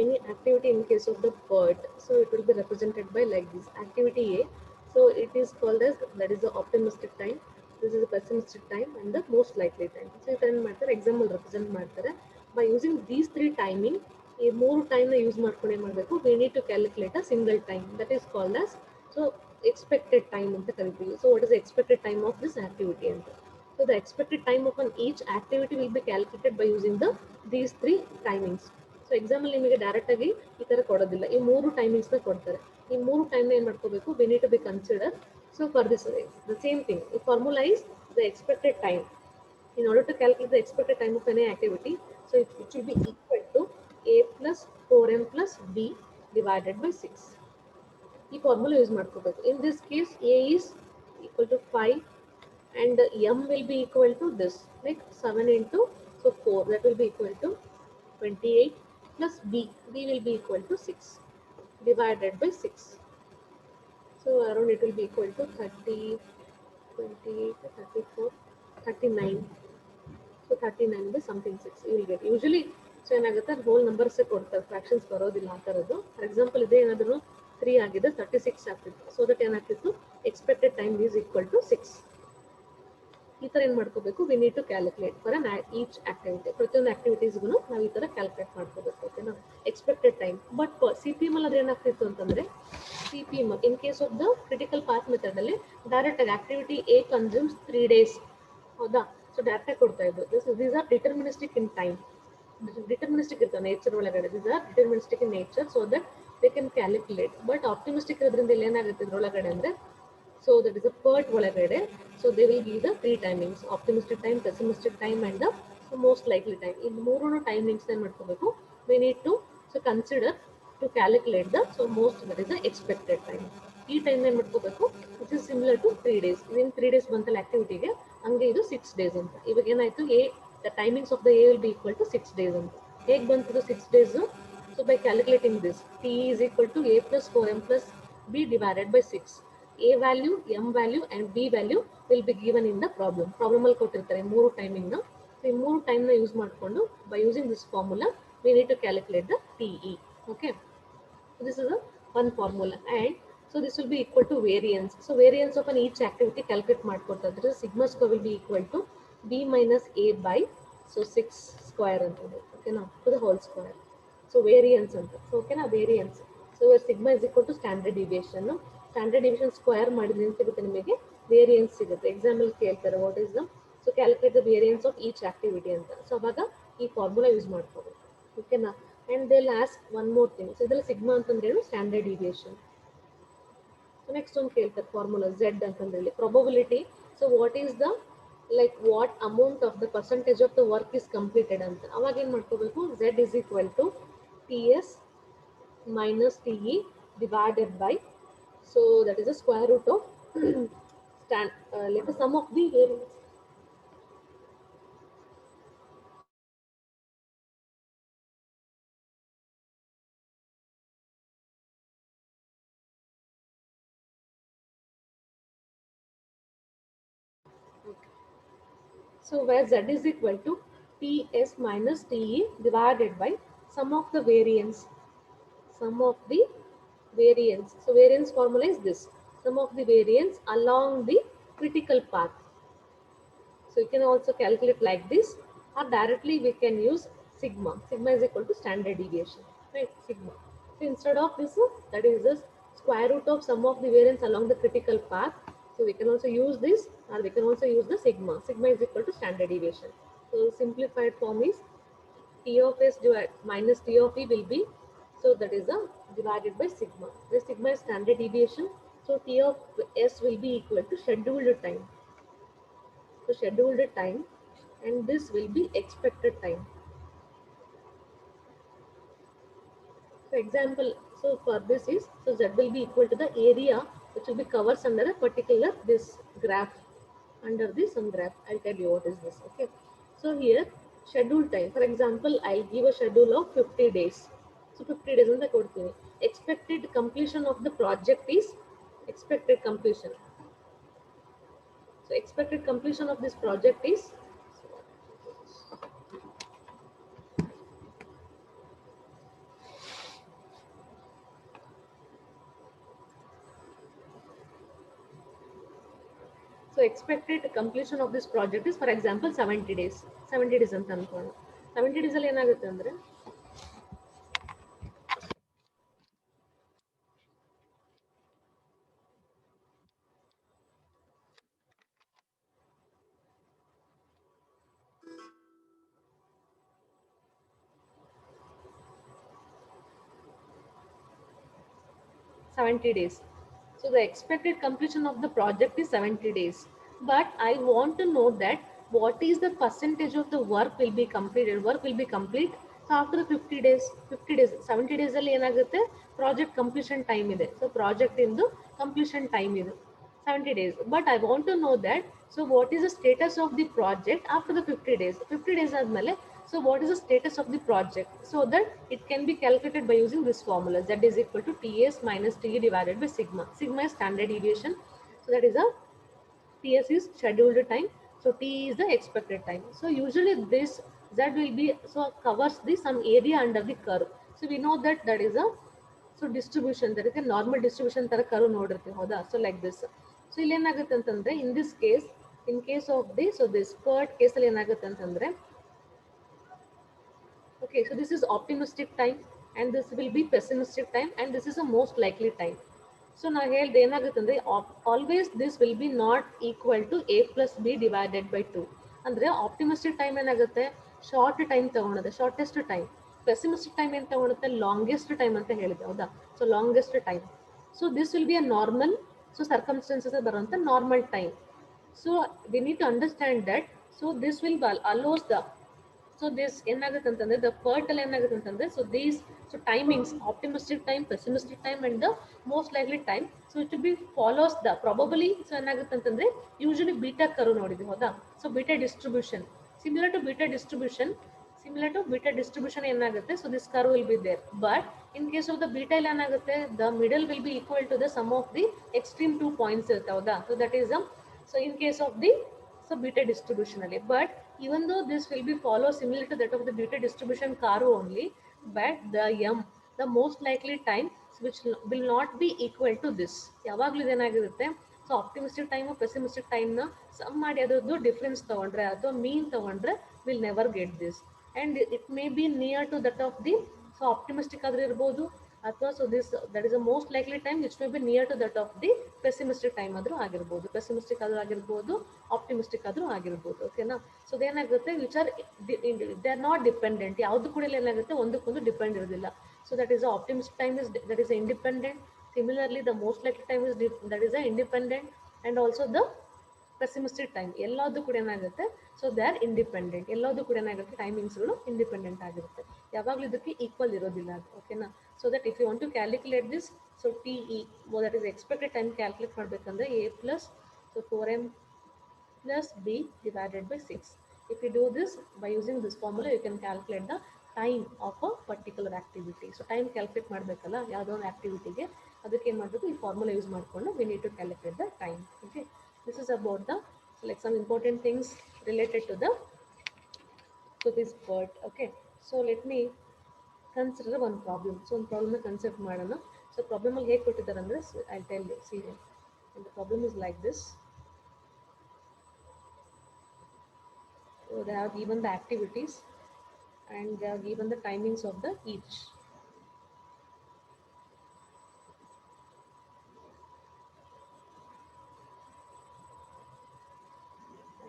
any activity in case of the PERT, so it will be represented by like this activity A. So it is called as, that is the optimistic time, this is the pessimistic time, and the most likely time. So you can matter example represent ಮಾಡ್ತಾರೆ. By using these three timing, ಈ ಮೂರು time ನ use ಮಾಡ್ಕೊಂಡು ಏನು ಮಾಡಬೇಕು, we need to calculate a single time, that is called as, so expected time ಅಂತ ಕರಿತೀವಿ. So what is the expected time of this activity ಅಂತ. So the expected time of an each activity will be calculated by using these three timings. So example ನಿಮಗೆ direct ಆಗಿ ಈ ತರ ಕೊಡೋದಿಲ್ಲ, ಈ ಮೂರು ಟೈಮಿಂಗ್ಸ್ ನ ಕೊಡ್ತಾರೆ. ಈ ಮೂರು ಟೈಮ್ ಏನ್ ಮಾಡ್ಕೋಬೇಕು, we need to be consider. So for this the same thing, ಈ formula is the expected time. In order to calculate the expected time of any activity, so it should be equal to a plus 4m plus b divided by 6. ಈ formula use ಮಾಡ್ಕೋಬೇಕು. In this case, a is equal to 5 and m will be equal to this, like 7 into, so 4, that will be equal to 28 plus b will be equal to 6 divided by 6. So around it will be equal to 30, 28, 34, 39. So 39 by something 6 you will get. Usually so ಏನಾಗುತ್ತೆ, hole numbers ಕೊಡ್ತಾರೆ, fractions ಬರೋದಿಲ್ಲ ಆ ಥರದ್ದು. For example ಇದೇ ಏನಾದರೂ 3 ಆಗಿದೆ, 36 ಆಗ್ತಿತ್ತು. So that ಏನಾಗ್ತಿತ್ತು, expected time is equal to 6. ಈ ಥರ ಏನು ಮಾಡ್ಕೋಬೇಕು, we need to calculate for an each activity. ಪ್ರತಿಯೊಂದು ಆಕ್ಟಿವಿಟೀಸ್ಗೂ ನಾವು ಈ ಥರ ಕ್ಯಾಲ್ಕುಲೇಟ್ ಮಾಡ್ಕೋಬೇಕು, ಓಕೆನಾ, expected time. But C P M ಅಲ್ಲಿ ಏನಾಗ್ತಿತ್ತು ಅಂತಂದರೆ, C P M in case of the critical path ಮೆಥಡಲ್ಲಿ ಡೈರೆಕ್ಟಾಗಿ ಆಕ್ಟಿವಿಟಿ ಎ ಕನ್ಸ್ಯೂಮ್ಸ್ 3 days, ಹೌದಾ. ಸೊ ಡೈರೆಕ್ಟಾಗಿ ಕೊಡ್ತಾ ಇದ್ದು. These are deterministic in time, deterministic ಇರ್ತವೆ ನೇಚರ್ ಒಳಗಡೆ. These are deterministic in nature, so that they can calculate. But optimistic ಇರೋದ್ರಿಂದ ಇಲ್ಲಿ ಏನಾಗುತ್ತೆ ಇದ್ರೊಳಗಡೆ ಅಂದರೆ, so that is a PERT ಒಳಗಡೆ, so they will give the three timings, optimistic time, pessimistic time and the most likely time. In ಮೂರು timings ಏನು ಮಾಡ್ಕೋಬೇಕು, we need to so consider to calculate the so most, that is the expected time. ಈ time ಏನು ಮಾಡ್ಕೋಬೇಕು, which is similar to 3 days. ಇದೇನು 3 days ಬಂತಲ್ಲ ಆಕ್ಟಿವಿಟಿಗೆ, ಹಂಗೆ ಇದು 6 days ಅಂತ. ಇವಾಗ ಏನಾಯ್ತು, A the timings of the A will be equal to 6 days ಅಂತ. ಹೇಗೆ ಬಂತು 6 days? So by calculating this, T is equal to A plus 4M plus B divided by 6. A value, M value and B value will be given in the problem. Problem ಅಲ್ಲಿ ಕೊಟ್ಟಿರ್ತಾರೆ ಮೂರು timing ನ. ಈ ಮೂರು time ನ use ಮಾಡಿಕೊಂಡು, by using this formula we need to calculate the TE. Okay, so this is a one formula, and so this will be equal to variance. So variance of an each activity calculate ಮಾಡ್ಕೊಡ್ತಾರೆ. Sigma square will be equal to B minus A by so 6 square ಅಂತದೆ, ಓಕೆನಾ, to the whole square. So variance ಅಂತ, so ಓಕೆನಾ, variance. So where sigma is equal to standard deviation. Standard division square ಮಾಡಿದ್ರೆ ಏನು ಸಿಗುತ್ತೆ ನಿಮಗೆ, variance ಸಿಗುತ್ತೆ. Example ಕೇಳ್ತಾರೆ, what is the, so calculate the variance of each activity ಅಂತ. So ಅವಾಗ ಈ ಫಾರ್ಮುಲಾ ಯೂಸ್ ಮಾಡ್ಕೋಬೇಕು, ಓಕೆನಾ. And they last one more thing, so ಇದರಲ್ಲಿ ಸಿಗ್ಮಾ ಅಂತಂದ್ರೆ ಏನು, ಸ್ಟ್ಯಾಂಡರ್ಡ್ ಡಿವಿಯೇಷನ್. ಸೊ ನೆಕ್ಸ್ಟ್ ಒಂದು ಕೇಳ್ತಾರೆ ಫಾರ್ಮುಲಾ ಝೆಡ್ ಅಂತಂದ್ರೆ probability. So what is the like what amount of the percentage of the work is completed ಅಂತ. ಅವಾಗ ಏನು ಮಾಡ್ಕೋಬೇಕು, Z is equal to T S minus TE divided by, so that is the square root of let the sum of the variance. Okay. So where Z is equal to TS minus TE divided by sum of the variance. Sum of the variance. So variance formula is this. Sum of the variance along the critical path. So you can also calculate like this, or directly we can use sigma. Sigma is equal to standard deviation, right? Sigma. So instead of this, that is the square root of sum of the variance along the critical path. So we can also use this, or we can also use the sigma. Sigma is equal to standard deviation. So simplified form is T of S minus T of E will be, so that is the divided by sigma. The sigma is standard deviation. So T of S will be equal to scheduled time. So scheduled time, and this will be expected time. So example, so for this is, so Z will be equal to the area which will be covers under a particular this graph, under this some graph. I'll tell you what is this. Okay, so here schedule time, for example I'll give a schedule of 50 days. So 50 days ಅಂತ ಕೊಡ್ತೀನಿ. Expected completion of the project is expected completion. So expected completion of this project is, expected completion of this project is, for example, 70 days. 70 days ಅಂತ ಅನ್ಕೊಳ್ಳೋಣ. 70 days ಅಲ್ಲಿ ಏನಾಗುತ್ತೆ ಅಂದ್ರೆ 70 days. So the expected completion of the project is 70 days. But I want to know that what is the percentage of the work will be completed. Work will be complete. So after the 50 days, 50 days, 70 days ಅಲ್ಲಿ ಏನಾಗುತ್ತೆ project completion time ಇದೆ. So project ಇಂದು completion time ಇದೆ 70 days. But I want to know that, so what is the status of the project after the 50 days? 50 days ಆದ್ಮೇಲೆ, so what is the status of the project? So that it can be calculated by using this formula, z is equal to ts minus t divided by sigma. Sigma is standard deviation. So that is a ts is scheduled time. So t is the expected time. So usually this z will be, so covers the some area under the curve. So we know that that is a, so distribution, that is a normal distribution ತರ curve ನೋಡಿರ್ತೀವಿ ಹೌದಾ. So like this. So ಇಲ್ಲಿ ಏನಾಗುತ್ತೆ ಅಂತಂದ್ರೆ in this case, in case of this, so this PERT case ಅಲ್ಲಿ ಏನಾಗುತ್ತೆ ಅಂತಂದ್ರೆ, okay, so this is optimistic time and this will be pessimistic time and this is the most likely time. So now here ಏನಾಗುತ್ತಂದ್ರೆ always this will be not equal to a plus b divided by 2. ಅಂದ್ರೆ optimistic time ಏನಾಗುತ್ತೆ, short time ತಗೊಳುತ್ತೆ, shortest time. Pessimistic time ಏನು ತಗೊಳುತ್ತೆ, longest time ಅಂತ ಹೇಳಿದೆ ಹೌದಾ. So longest time. So this will be a normal, so circumstances ಬರುವಂತ normal time. So we need to understand that. So this will allows the, so this ಏನಾಗುತ್ತೆ ಅಂತಂದ್ರೆ the PERT ಅಲ್ಲಿ ಏನಾಗುತ್ತೆ ಅಂತಂದ್ರೆ, so these, so timings, optimistic time, pessimistic time and the most likely time, so it will be follows the probably. So ಏನಾಗುತ್ತೆ ಅಂತಂದ್ರೆ usually beta curve ನೋಡಿದ್ವಿ ಹೌದಾ. so beta distribution, similar to beta distribution, similar to beta distribution ಏನಾಗುತ್ತೆ, so this curve will be there. But in case of the beta ಇಲ್ಲಿ ಏನಾಗುತ್ತೆ, the middle will be equal to the sum of the extreme 2 points ಇರುತ್ತೆ ಹೌದಾ. so that is so in case of the, so beta distribution ಅಲ್ಲಿ. But even though this will be follow similar to that of the beta distribution curve only, but the m, the most likely time, which will not be equal to this. ಯಾವಾಗಲೂ ಇದೇನಾಗಿರುತ್ತೆ, so optimistic time pessimistic ಟೈಮ್ನ sum ಮಾಡಿ ಅದರದ್ದು difference ತಗೊಂಡ್ರೆ ಅಥವಾ mean ತಗೊಂಡ್ರೆ will never get this. And it may be near to that of the, so optimistic ಆದ್ರೆ ಇರ್ಬೋದು ಅಥವಾ so this that is a most likely time which may be near to that of the pessimistic time ಆದರೂ ಆಗಿರ್ಬೋದು, pessimistic ಆದರೂ ಆಗಿರ್ಬೋದು, optimistic ಆದರೂ ಆಗಿರ್ಬೋದು. ಓಕೆನಾ. ಸೊ ಅದೇನಾಗುತ್ತೆ which are they are not dependent, ಯಾವುದು ಕೂಡ ಏನಾಗುತ್ತೆ ಒಂದಕ್ಕೊಂದು ಡಿಪೆಂಡ್ ಇರೋದಿಲ್ಲ. So that is optimistic time is, that is independent. Similarly the most likely time is that is a independent and also the pessimistic time ಎಲ್ಲದೂ ಕೂಡ ಏನಾಗುತ್ತೆ, so they are independent. ಎಲ್ಲದೂ ಕೂಡ ಏನಾಗುತ್ತೆ ಟೈಮಿಂಗ್ಸ್ಗಳು ಇಂಡಿಪೆಂಡೆಂಟ್ ಆಗಿರುತ್ತೆ, ಯಾವಾಗಲೂ ಇದಕ್ಕೆ ಈಕ್ವಲ್ ಇರೋದಿಲ್ಲ ಅದು. ಓಕೆನಾ. So that if you want to calculate this, so T E, that is expected time calculate ಮಾಡಬೇಕಂದ್ರೆ A plus, so 4m plus b divided by 6. If you do this by using this formula, you can calculate the time of a particular activity. So time calculate ಮಾಡಬೇಕಲ್ಲ ಯಾವುದೋ ಒಂದು ಆಕ್ಟಿವಿಟಿಗೆ, ಅದಕ್ಕೆ ಏನು ಮಾಡಬೇಕು, ಈ formula use ಮಾಡಿಕೊಂಡು we need to calculate the time. Okay, this is about the, so like some important things related to the, so this word. Okay, so let me consider one problem. So ಒಂದು ಪ್ರಾಬ್ಲಮ್ನ consider ಮಾಡೋಣ. So ಪ್ರಾಬ್ಲಮಲ್ಲಿ ಹೇಗೆ ಕೊಟ್ಟಿದ್ದಾರೆ ಅಂದರೆ, I'll tell you. See, and the problem is like this. So they have given the activities and they have given the timings of the each.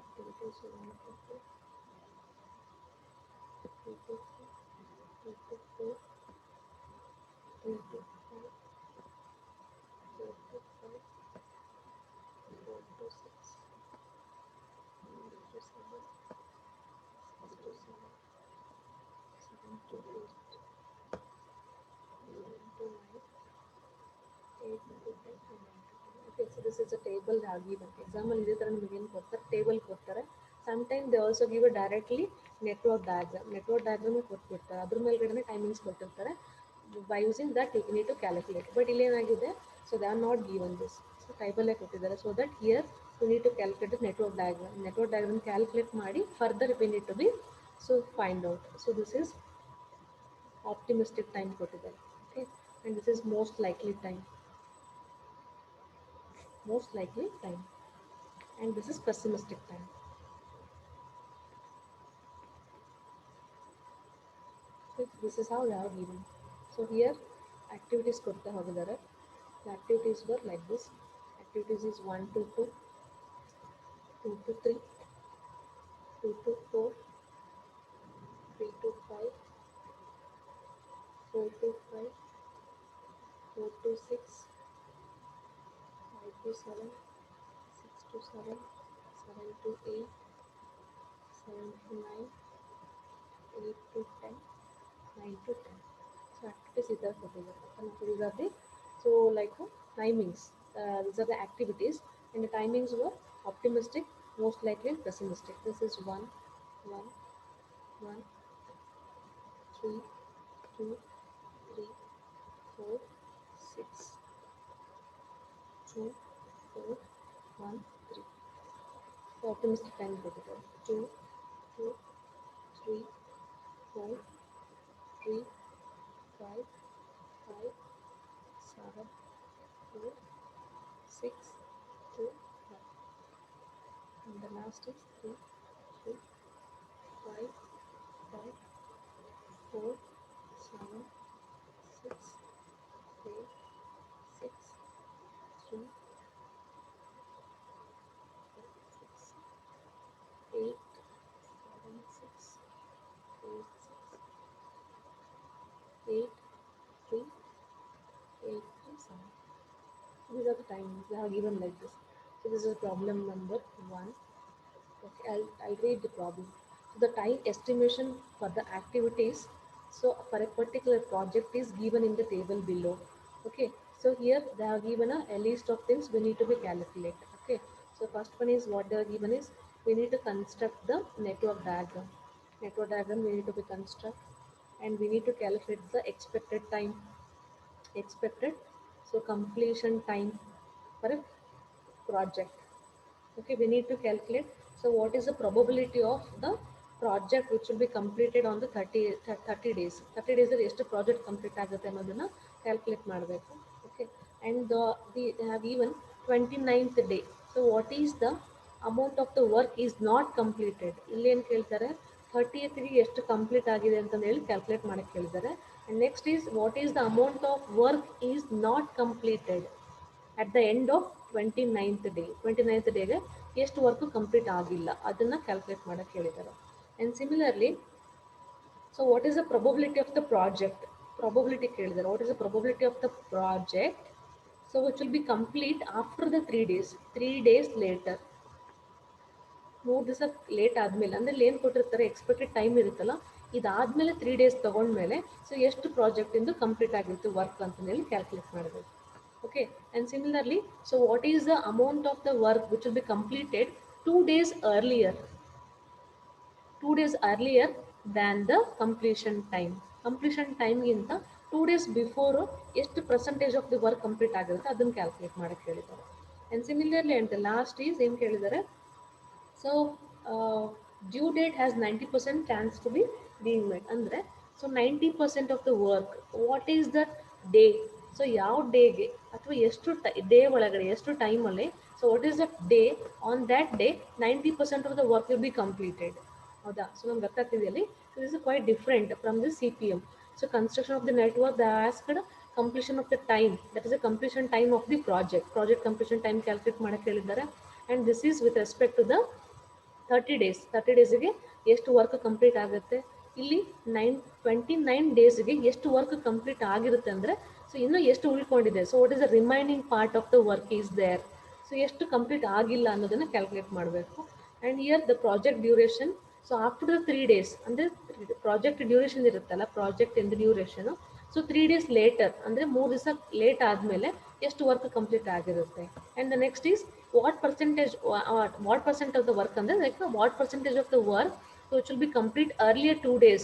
Activities you want to do. 2 to 3, 2 to 4, 3 to 5, 4 to 5, 4 to 6, 5 to 7, 6 to 7, 7 to 8, 7 to 9, 8 to 10, and 9 to 10. Okay, so this is a table they have given. Example ಇದೇ ಥರ ನಿಮಗೆ ಏನು ಕೊಡ್ತಾರೆ, table ಕೊಡ್ತಾರೆ. Sometimes they also give a directly network diagram. Network diagram ಕೊಟ್ಬಿಡ್ತಾರೆ, ಅದ್ರ ಮೇಲ್ಗಡೆ timings ಕೊಟ್ಟಿರ್ತಾರೆ. By using that you need to calculate. But ಇಲ್ಲಿ ಏನಾಗಿದೆ, so they are not given this. So ಟೈಬಲ್ಲೇ ಕೊಟ್ಟಿದ್ದಾರೆ. So that here you need to calculate the network diagram. Network diagram calculate ಮಾಡಿ further we need to be, so find out. So this is optimistic time ಕೊಟ್ಟಿದ್ದಾರೆ. Okay, and this is most likely time. Most likely time. and this is pessimistic time. So this is how they are given. So here activities ಕೊಡ್ತಾ ಹೋಗಿದ್ದಾರೆ. The activities were like this. Activities is 1 to 2, 2 to 3, 2 to 4, 3 to 5, 4 to 5, 4 to 6, 5 to 7, 6 to 7, 7 to 8, 7 to 9, 8 to 10, 9 to 10. So activities is there for the these are the so like timings. These are the activities, and the timings were optimistic, most likely, and pessimistic. This is 1, 1, 1, 3, 2, 3, 4, 6, 2, 4, 1, 3. So optimistic time go to 2, 2, 3, 4, 3, 5, 5, 7, 4, 6, 2, 1. And the last is 3, 3, 5, 5, 4, 7, 6, 8, 6, 3, 6, 8, 7, 6, 8, 6, 8, 3, 8, 3, 7. These are the timings they have given like this. So this is problem number 1. Okay, I'll read the problem. So the time estimation for the activities, so for a particular project is given in the table below. Okay, so here they have given a list of things we need to be calculate. Okay, so first one is what they are given is we need to construct the network diagram. Network diagram we need to be construct, and we need to calculate the expected time, expected so completion time for a project. Okay, we need to calculate. So what is the probability of the project which will be completed on the 30 days? 30 days ಅಲ್ಲಿ ಎಷ್ಟು project complete ಆಗುತ್ತೆ ಅನ್ನೋದನ್ನ calculate ಮಾಡಬೇಕು. Okay, and they have even 29th day. So what is the amount of the work is not completed? ಇಲ್ಲಿ ಏನು ಕೇಳ್ತಾರೆ, 30th ಗೆ ಎಷ್ಟು ಕಂಪ್ಲೀಟ್ ಆಗಿದೆ ಅಂತ ಹೇಳಿ ಕ್ಯಾಲ್ಕುಲೇಟ್ ಮಾಡಕ್ಕೆ ಹೇಳಿದ್ದಾರೆ. And next is what is the amount of work is not completed at the end of 29th day. 29th ಡೇಗೆ ಎಷ್ಟು ವರ್ಕ್ ಕಂಪ್ಲೀಟ್ ಆಗಿಲ್ಲ ಅದನ್ನ ಕ್ಯಾಲ್ಕುಲೇಟ್ ಮಾಡಕ್ಕೆ ಹೇಳಿದ್ದಾರೆ. And similarly, so what is the probability of the project? Probability ಕೇಳಿದ್ದಾರೆ. What is the probability of the project? So which will be complete after the 3 days. 3 days later. 3 ದಿವಸ late ಆದಮೇಲೆ ಅಂದರೆ ಏನು ಕೊಟ್ಟಿರ್ತಾರೆ, ಎಕ್ಸ್ಪೆಕ್ಟೆಡ್ ಟೈಮ್ ಇರುತ್ತಲ್ಲ, ಇದಾದಮೇಲೆ 3 days ತೊಗೊಂಡ್ಮೇಲೆ so ಎಷ್ಟು ಪ್ರಾಜೆಕ್ಟಿಂದು complete ಆಗಿರುತ್ತೆ ವರ್ಕ್ ಅಂತಂದೇಳಿ ಕ್ಯಾಲ್ಕುಲೇಟ್ ಮಾಡಬೇಕು. Okay, and similarly, so what is the amount of the work which will be completed 2 days earlier? 2 days earlier than the completion time. Completion time ಗಿಂತ 2 days before ಎಷ್ಟು percentage of the work complete ಆಗಿರುತ್ತೆ ಅದನ್ನು calculate ಮಾಡಕ್ಕೆ ಹೇಳಿದ್ದಾರೆ. And similarly, and the last is ಏನು ಕೇಳಿದ್ದಾರೆ, so due date has 90% chance to be being met. Andre so 90% of the work, what is the day? So ಯಾವ ಡೇಗೆ ಅಥವಾ ಎಷ್ಟು ಡೇ ಒಳಗಡೆ ಎಷ್ಟು ಟೈಮಲ್ಲಿ, so what is the day, on that day 90% of the work will be completed. ಹೌದಾ? ಸೊ ನಮ್ಗೆ ಗೊತ್ತಾಗ್ತಿದೆಯಲ್ಲಿ this is quite different from the CPM. So construction of the network, they asked completion of the time, that is the completion time of the project completion time calculate ಮಾಡಕ್ಕೆ ಹೇಳಿದ್ದಾರೆ. And this is with respect to the 30 days. 30 ಡೇಸಿಗೆ ಎಷ್ಟು work complete ಆಗುತ್ತೆ, ಇಲ್ಲಿ 29 ಡೇಸ್ಗೆ ಎಷ್ಟು work complete ಆಗಿರುತ್ತೆ ಅಂದರೆ, so ಇನ್ನೂ ಎಷ್ಟು ಉಳ್ಕೊಂಡಿದೆ, so what is the remaining part of the work is there, so ಎಷ್ಟು ಕಂಪ್ಲೀಟ್ ಆಗಿಲ್ಲ ಅನ್ನೋದನ್ನು ಕ್ಯಾಲ್ಕುಲೇಟ್ ಮಾಡಬೇಕು. And here the project duration, so after the 3 days ಅಂದರೆ ಪ್ರಾಜೆಕ್ಟ್ ಡ್ಯೂರೇಷನ್ ಇರುತ್ತಲ್ಲ, ಪ್ರಾಜೆಕ್ಟ್ ಇಂದ ಡ್ಯೂರೇಷನು, ಸೊ 3 ಡೇಸ್ ಲೇಟರ್ ಅಂದರೆ 3 ದಿವಸ ಲೇಟ್ ಆದಮೇಲೆ ಎಷ್ಟು ವರ್ಕ್ ಕಂಪ್ಲೀಟ್ ಆಗಿರುತ್ತೆ. And the next is what percent of the work ಅಂದರೆ like what percentage of the work which will be complete earlier 2 days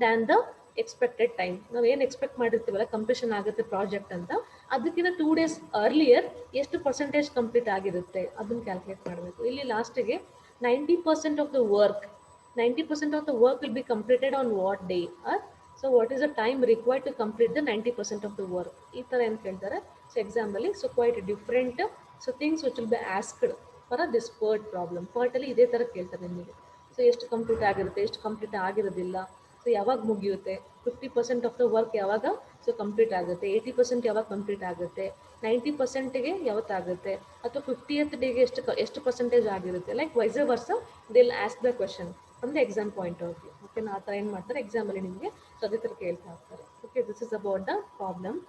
than the expected time. ನಾವು ಏನು expect ಮಾಡಿರ್ತೀವಲ್ಲ completion ಆಗುತ್ತೆ ಪ್ರಾಜೆಕ್ಟ್ ಅಂತ, ಅದಕ್ಕಿಂತ 2 ಡೇಸ್ ಅರ್ಲಿಯರ್ ಎಷ್ಟು percentage complete ಆಗಿರುತ್ತೆ ಅದನ್ನು ಕ್ಯಾಲ್ಕುಲೇಟ್ ಮಾಡಬೇಕು. ಇಲ್ಲಿ ಲಾಸ್ಟಿಗೆ 90% of the work, 90% of the work will be completed on what day, or so what is the time required to complete the 90% of the work. ಈ ಥರ ಏನು ಕೇಳ್ತಾರೆ. ಸೊ ಎಕ್ಸಾಂಪಲಿ, so quite different, so things which will be asked for this PERT problem. ಪರ್ಟಲ್ಲಿ ಇದೇ ಥರ ಕೇಳ್ತಾರೆ ನಿಮಗೆ. ಸೊ ಎಷ್ಟು ಕಂಪ್ಲೀಟ್ ಆಗಿರುತ್ತೆ, ಎಷ್ಟು ಕಂಪ್ಲೀಟ್ ಆಗಿರೋದಿಲ್ಲ, ಸೊ ಯಾವಾಗ ಮುಗಿಯುತ್ತೆ, 50% ಆಫ್ ದ ವರ್ಕ್ ಯಾವಾಗ ಸೊ ಕಂಪ್ಲೀಟ್ ಆಗುತ್ತೆ, 80% ಯಾವಾಗ ಕಂಪ್ಲೀಟ್ ಆಗುತ್ತೆ, 90%ಗೆ ಯಾವತ್ತಾಗುತ್ತೆ, ಅಥವಾ 50th ಡೇಗೆ ಎಷ್ಟು ಪರ್ಸೆಂಟೇಜ್ ಆಗಿರುತ್ತೆ, like vice versa they'll ask the question from the exam point of view. ಓಕೆನಾ, ಆ ಥರ ಏನು ಮಾಡ್ತಾರೆ ಎಕ್ಸಾಮಲ್ಲಿ ನಿಮಗೆ ಸೊ ಅದೇ ಥರ ಕೇಳ್ತಾ ಹೋಗ್ತಾರೆ. Okay, this is about the problem.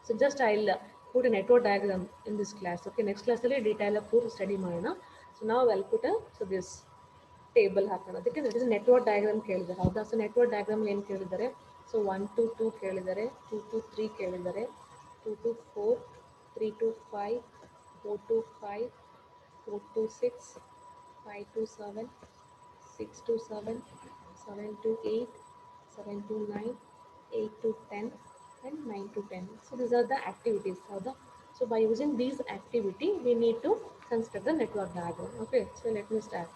So just I'll put a network diagram in this class. Okay, next class ಅಲ್ಲಿ detail put study ಮಾಡೋಣ. So now I'll put a so this table ಹಾಕೋಣ. ಅದಕ್ಕೆ that is network diagram ಕೇಳಿದ್ದಾರೆ. ಹೌದಾ? So network diagram ಏನು ಕೇಳಿದ್ದಾರೆ? So 1 to 2 ಕೇಳಿದ್ದಾರೆ, 2 to 3 ಕೇಳಿದ್ದಾರೆ, 2 to 4, 3 to 5, 4 to 5, 4 to 6, 5 to 7, 6 to 7, 7 to 8, 7 to 9, 8 to 10, and 9 to 10. So these are the activities. So by using these activity, we need to construct the network diagram. Okay, so let me start.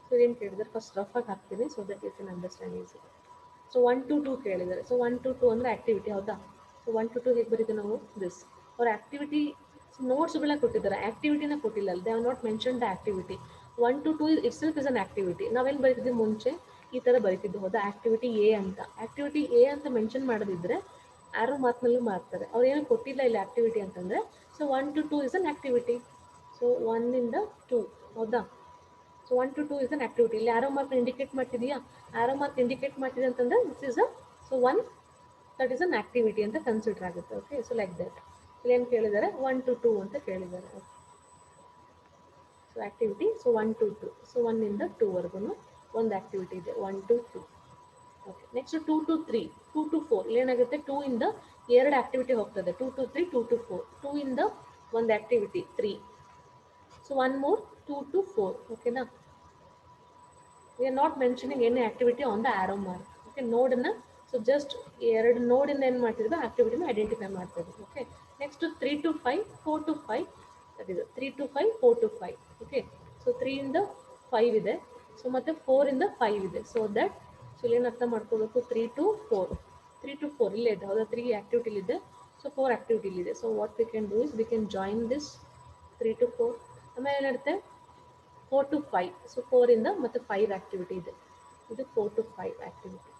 So ಏನು ಕೇಳಿದರೆ first rough ಆಗಿ ಹಾಕ್ತೀನಿ so that you can understand easy. So 1 to 2 ಕೇಳಿದ್ದಾರೆ. So 1 to 2 ಅಂದರೆ activity. ಹೌದಾ? So 1 to 2 ಹೇಗೆ ಬರೀತೀವಿ ನಾವು? This ಅವ್ರ ಆಕ್ಟಿವಿಟಿ ನೋಟ್ಸ್ಗಳ ಕೊಟ್ಟಿದ್ದಾರೆ, ಆಕ್ಟಿವಿಟಿನ ಕೊಟ್ಟಿಲ್ಲ. They have not mention the activity. 1 to 2 itself is an activity. ನಾವೇನು ಬರೀತಿದ್ವಿ ಮುಂಚೆ ಈ ಥರ ಬರೀತಿದ್ದು. ಹೌದಾ? ಆಕ್ಟಿವಿಟಿ ಎ ಅಂತ. ಆಕ್ಟಿವಿಟಿ ಎ ಅಂತ ಮೆನ್ಷನ್ ಮಾಡೋದಿದ್ರೆ ಆರೋ ಮಾರ್ಕ್ನಲ್ಲೂ ಮಾಡ್ತಾರೆ. ಅವ್ರು ಏನು ಕೊಟ್ಟಿಲ್ಲ ಇಲ್ಲಿ ಆಕ್ಟಿವಿಟಿ ಅಂತಂದರೆ, so 1 to 2 is an activity. So 1 ಇಂದ 2. ಹೌದಾ? So 1 to 2 is an activity. ಇಲ್ಲಿ ಆರೋ ಮಾರ್ಕ್ ಇಂಡಿಕೇಟ್ ಮಾಡ್ತಿದೆಯಾ? ಆರೋ ಮಾರ್ಕ್ ಇಂಡಿಕೇಟ್ ಮಾಡ್ತಿದೆ ಅಂತಂದ್ರೆ this is a so 1 that is an activity ಅಂತ ಕನ್ಸಿಡರ್ ಆಗುತ್ತೆ. Okay, so like that. ಇಲ್ಲಿ ಏನು ಕೇಳಿದ್ದಾರೆ? 1 to 2 ಅಂತ ಕೇಳಿದ್ದಾರೆ. So activity so 1 to 2. So 1 ಇಂದ 2 ವರೆಗೂ ಒಂದು ಆಕ್ಟಿವಿಟಿ ಇದೆ, 1 to 2. Okay, next 2 to 3, 2 to 4. ಏನಾಗುತ್ತೆ? 2 ಇಂದ ಎರಡು ಆಕ್ಟಿವಿಟಿ ಹೋಗ್ತದೆ, 2 to 3, 2 to 4. 2 ಇಂದ ಒಂದು ಆಕ್ಟಿವಿಟಿ 3. So 1 more 2 to 4. ಓಕೆನಾ? we are not mentioning any activity on the arrow mark. Okay, node na so just ಎರಡು ನೋಡ್ ಇಂದ ಏನು ಮಾಡ್ತಿದ್ವಿ ಆಕ್ಟಿವಿಟಿನ ಐಡೆಂಟಿಫೈ ಮಾಡ್ತಾ ಇದ್ವಿ. Okay, next 3 to 5, 4 to 5, that is 3 to 5, 4 to 5. Okay, so 3 ಇಂದ 5 ಇದೆ, ಸೊ ಮತ್ತೆ 4 ಇಂದ 5 ಇದೆ. ಸೊ ದಟ್ ಸೊ ಏನು ಅರ್ಥ ಮಾಡ್ಕೋಬೇಕು? 3 to 4, 3 to 4 ಇಲ್ಲೇ ಇದೆ. ಹೌದಾ? 3 ಆಕ್ಟಿವಿಟಿ ಇದೆ, ಸೊ 4 ಆಕ್ಟಿವಿಟಿ ಇದೆ. So what we can do is we can join this 3 to 4. ಆಮೇಲೆ ಏನಿರುತ್ತೆ? 4 to 5. ಸೊ 4 ಇಂದ ಮತ್ತೆ 5 ಆಕ್ಟಿವಿಟಿ ಇದೆ, ಇದು 4 to 5 ಆಕ್ಟಿವಿಟಿ.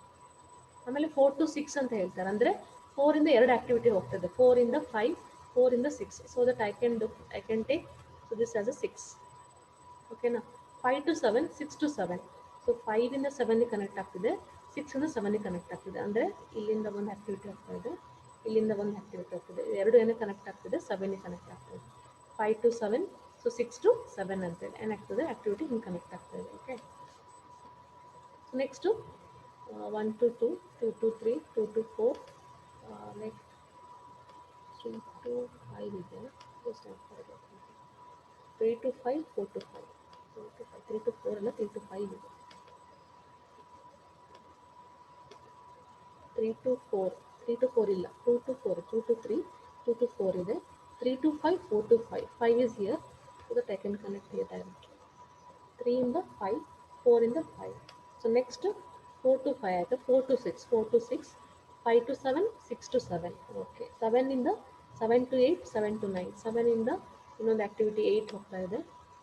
ಆಮೇಲೆ 4 to 6 ಅಂತ ಹೇಳ್ತಾರೆ, ಅಂದರೆ 4 ಇಂದ ಎರಡು ಆಕ್ಟಿವಿಟಿ ಹೋಗ್ತದೆ, 4 ಇಂದ 5, 4 ಇಂದ 6. So that I can take so this as a 6. ಓಕೆನಾ? 5 to 7, 6 to 7. ಸೊ 5 ಇಂದ 7ಗೆ ಕನೆಕ್ಟ್ ಆಗ್ತಿದೆ, 6 ಇಂದ 7ಗೆ ಕನೆಕ್ಟ್ ಆಗ್ತಿದೆ. ಅಂದರೆ ಇಲ್ಲಿಂದ ಒಂದು ಆಕ್ಟಿವಿಟಿ ಆಗ್ತಾ ಇದೆ, ಇಲ್ಲಿಂದ ಒಂದು ಆಕ್ಟಿವಿಟಿ ಆಗ್ತಿದೆ. ಎರಡು ಏನಕ್ಕೆ ಕನೆಕ್ಟ್ ಆಗ್ತಿದೆ? 7ಗೆ ಕನೆಕ್ಟ್ ಆಗ್ತಿದೆ. 5 to 7, ಸೊ 6 to 7 ಅಂತೇಳಿ ಏನಾಗ್ತದೆ ಆಕ್ಟಿವಿಟಿ ಹಿಂಗೆ ಕನೆಕ್ಟ್ ಆಗ್ತಾ ಇದೆ. Okay, so next 1 to 2, 2 to 3, 2 to 4, next 3 to 5 ಇದೆ. ಜಸ್ಟ್ 3 to 5, 4 to 5, 3 to 4 ಅಲ್ಲ, 3 to 5 ಇದೆ. 3 to 4, 3 to 4 ಇಲ್ಲ, 2 to 4, 2 to 3, 2 to 4 ಇದೆ. 3 to 5, 4 to 5, 5 is here, so that I can connect here directly. 3 ಇಂದ 5, 4 ಇಂದ 5. ಸೊ ನೆಕ್ಸ್ಟ್ 4 to 5 ಆಯಿತು, 4 to 6, 4 to 6, 5 to 7, 6 to 7. Okay, 7 ಇಂದ 7 to 8, 7 to 9. 7 ಇಂದ ಇನ್ನೊಂದು ಆಕ್ಟಿವಿಟಿ 8 ಹೋಗ್ತಾ ಇದೆ.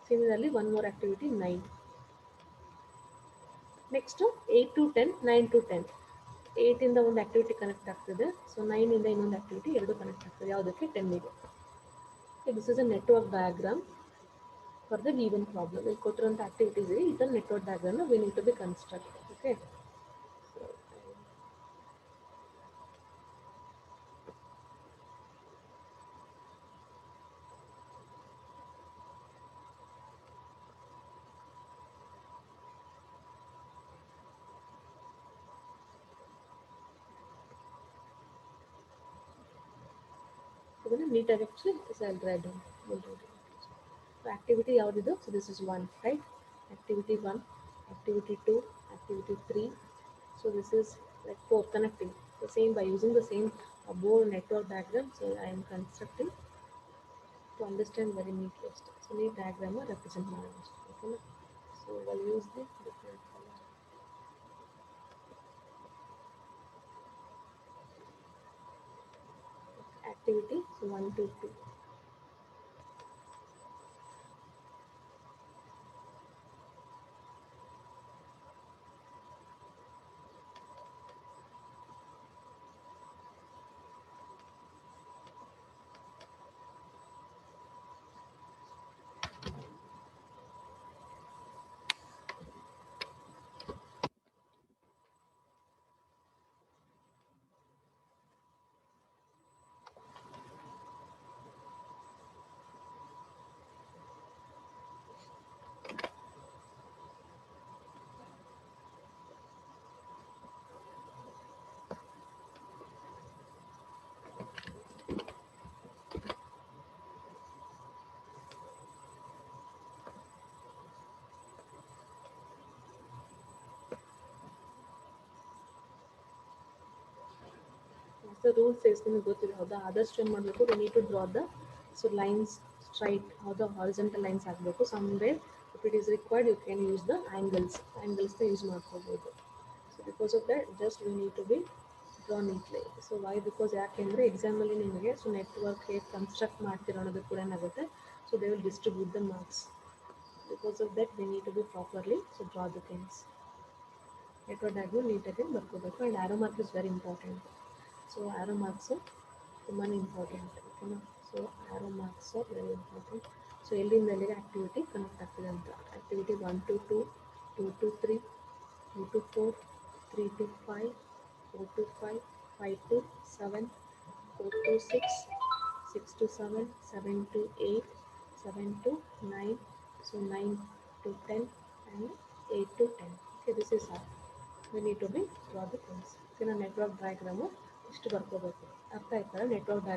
Similarly one more activity 9. Next 8 to 10, 9 to 10. 8 ಇಂದ ಒಂದು ಆಕ್ಟಿವಿಟಿ ಕನೆಕ್ಟ್ ಆಗ್ತದೆ, ಸೊ 9 ಇಂದ ಇನ್ನೊಂದು ಆಕ್ಟಿವಿಟಿ ಎರಡು ಕನೆಕ್ಟ್ ಆಗ್ತದೆ. ಯಾವುದಕ್ಕೆ? 10ಗೆ. This is a network diagram for the given problem. ಇಲ್ಲಿ ಕೊಟ್ಟಿರುವಂಥ ಆಕ್ಟಿವಿಟೀಸ್ ಇದೆ, ಇದನ್ನು ನೆಟ್ವರ್ಕ್ ಡಯಾಗ್ರಾಮ್ನ we need to be construct. Okay, ಇದನ್ನು ನೀಟಾಗಿ actually right down. So activity ಯಾವುದಿದು? So this is 1, right? Activity 1, activity 2, activity 3. So this is like 4 connecting. So same by using the same board network diagram. So I am constructing to understand very neatly ಅಷ್ಟೇ. So neat diagram represent ಮಾಡೋಣ ಅಷ್ಟೇ. ಓಕೆನಾ? So I'll use the different color. Activity so 1 to 2. The rule says ನಿಮಗೆ ಗೊತ್ತಿದೆ ಹೌದಾ, ಆದಷ್ಟು ಏನು ಮಾಡಬೇಕು, we need to draw the so lines straight, ಹೌದಾ, horizontal lines ಆಗಬೇಕು. somewhere if it is required you can use the angles use ಮಾಡ್ಕೋಬೋದು. So because of that just we need to be draw neatly. So why because ಯಾಕೆಂದರೆ ಎಕ್ಸಾಮಲ್ಲಿ ನಿಮಗೆ so network ಹೇಗೆ construct ಮಾಡ್ತೀರೋ ಅನ್ನೋದು ಕೂಡ ಏನಾಗುತ್ತೆ, so they will distribute the marks. Because of that we need to be properly so draw the things. Network diagram ನೀಟಾಗಿ ಬರ್ಕೋಬೇಕು. And arrow mark is very important. So arrow marks ತುಂಬಾ important, ಓಕೆನಾ. So arrow marks are very important. So ಎಲ್ಲಿಂದ ಎಲ್ಲಿಗೆ activity connect ಆಗ್ತಿದೆ ಅಂತ, activity 1 to 2, 2 to 3, 2 to 4, 3 to 5, 4 to 5, 5 to 7, 4 to 6, 6 to 7, 7 to 8, 7 to 9, so 9 to 10, and 8 to 10. Okay, this is how we need to be draw the things. Okay, na network diagram ಇಷ್ಟು ಬರ್ಕೋಬೇಕು. ಅರ್ಥ ಆಯ್ತಾ network diagram?